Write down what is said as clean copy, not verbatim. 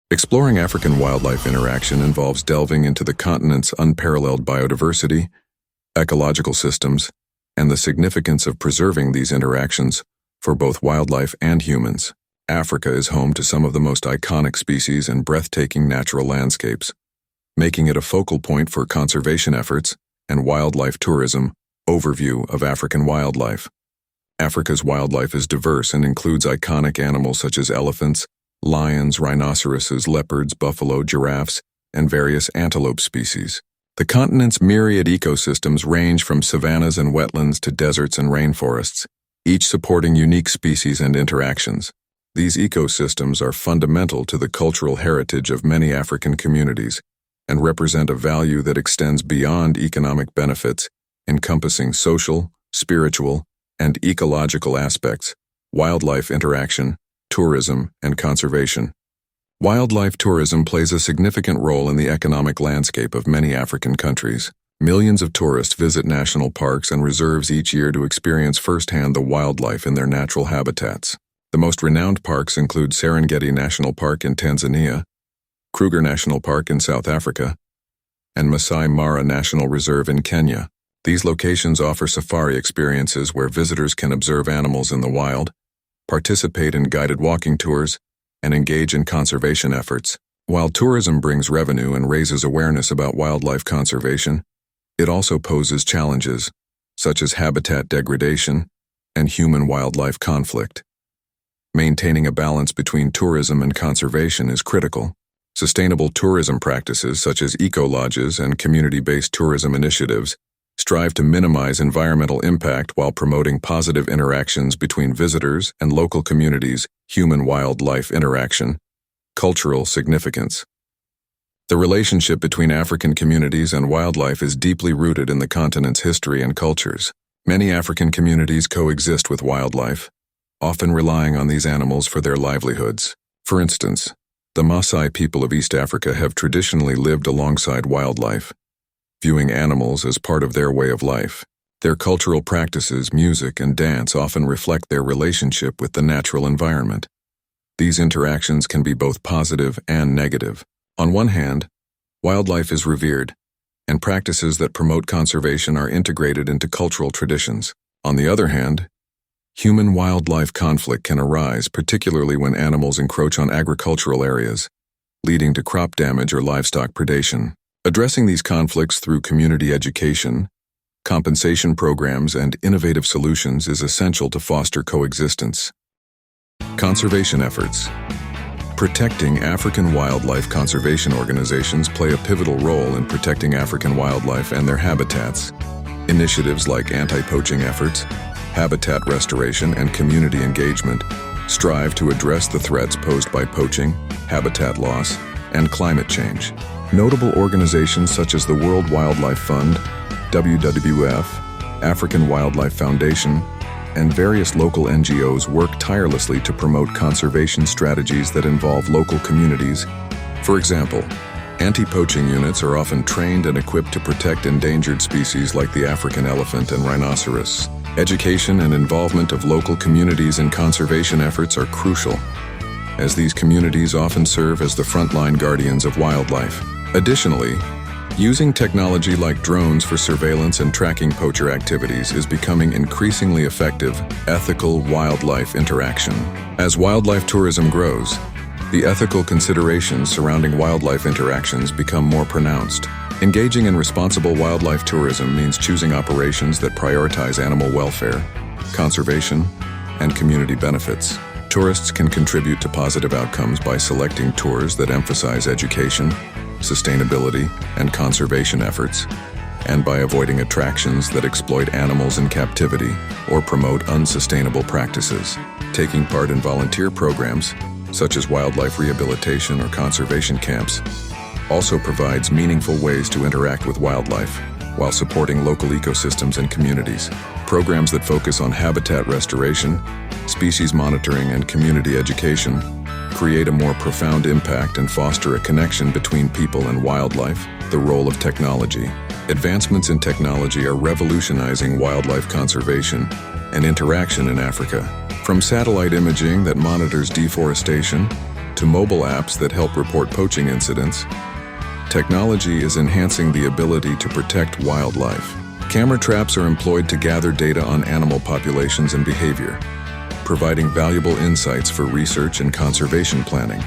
Exploring African wildlife interaction involves delving into the continent's unparalleled biodiversity, ecological systems, and the significance of preserving these interactions for both wildlife and humans. Africa is home to some of the most iconic species and breathtaking natural landscapes, making it a focal point for conservation efforts and wildlife tourism. Overview of African wildlife. Africa's wildlife is diverse and includes iconic animals such as elephants, lions, rhinoceroses, leopards, buffalo, giraffes, and various antelope species. The continent's myriad ecosystems range from savannas and wetlands to deserts and rainforests, each supporting unique species and interactions. These ecosystems are fundamental to the cultural heritage of many African communities and represent a value that extends beyond economic benefits, encompassing social, spiritual, and ecological aspects, wildlife interaction, tourism, and conservation. Wildlife tourism plays a significant role in the economic landscape of many African countries. Millions of tourists visit national parks and reserves each year to experience firsthand the wildlife in their natural habitats. The most renowned parks include Serengeti National Park in Tanzania, Kruger National Park in South Africa, and Masai Mara National Reserve in Kenya. These locations offer safari experiences where visitors can observe animals in the wild, participate in guided walking tours, and engage in conservation efforts. While tourism brings revenue and raises awareness about wildlife conservation, it also poses challenges, such as habitat degradation and human-wildlife conflict. Maintaining a balance between tourism and conservation is critical. Sustainable tourism practices such as eco-lodges and community-based tourism initiatives strive to minimize environmental impact while promoting positive interactions between visitors and local communities. Human-wildlife interaction. Cultural significance. The relationship between African communities and wildlife is deeply rooted in the continent's history and cultures. Many African communities coexist with wildlife, often relying on these animals for their livelihoods. For instance, the Maasai people of East Africa have traditionally lived alongside wildlife, viewing animals as part of their way of life. Their cultural practices, music, and dance often reflect their relationship with the natural environment. These interactions can be both positive and negative. On one hand, wildlife is revered, and practices that promote conservation are integrated into cultural traditions. On the other hand, human-wildlife conflict can arise, particularly when animals encroach on agricultural areas, leading to crop damage or livestock predation. Addressing these conflicts through community education, compensation programs, and innovative solutions is essential to foster coexistence. Conservation efforts. Protecting African wildlife conservation organizations play a pivotal role in protecting African wildlife and their habitats. Initiatives like anti-poaching efforts, habitat restoration, and community engagement strive to address the threats posed by poaching, habitat loss, and climate change. Notable organizations such as the World Wildlife Fund, WWF, African Wildlife Foundation, and various local NGOs work tirelessly to promote conservation strategies that involve local communities. For example, anti-poaching units are often trained and equipped to protect endangered species like the African elephant and rhinoceros. Education and involvement of local communities in conservation efforts are crucial, as these communities often serve as the frontline guardians of wildlife. Additionally, using technology like drones for surveillance and tracking poacher activities is becoming increasingly effective. Ethical wildlife interaction. As wildlife tourism grows, the ethical considerations surrounding wildlife interactions become more pronounced. Engaging in responsible wildlife tourism means choosing operations that prioritize animal welfare, conservation, and community benefits. Tourists can contribute to positive outcomes by selecting tours that emphasize education, sustainability, and conservation efforts, and by avoiding attractions that exploit animals in captivity or promote unsustainable practices. Taking part in volunteer programs, such as wildlife rehabilitation or conservation camps, also provides meaningful ways to interact with wildlife while supporting local ecosystems and communities. Programs that focus on habitat restoration, species monitoring, and community education create a more profound impact and foster a connection between people and wildlife. The role of technology. Advancements in technology are revolutionizing wildlife conservation and interaction in Africa. From satellite imaging that monitors deforestation to mobile apps that help report poaching incidents, technology is enhancing the ability to protect wildlife. Camera traps are employed to gather data on animal populations and behavior, providing valuable insights for research and conservation planning.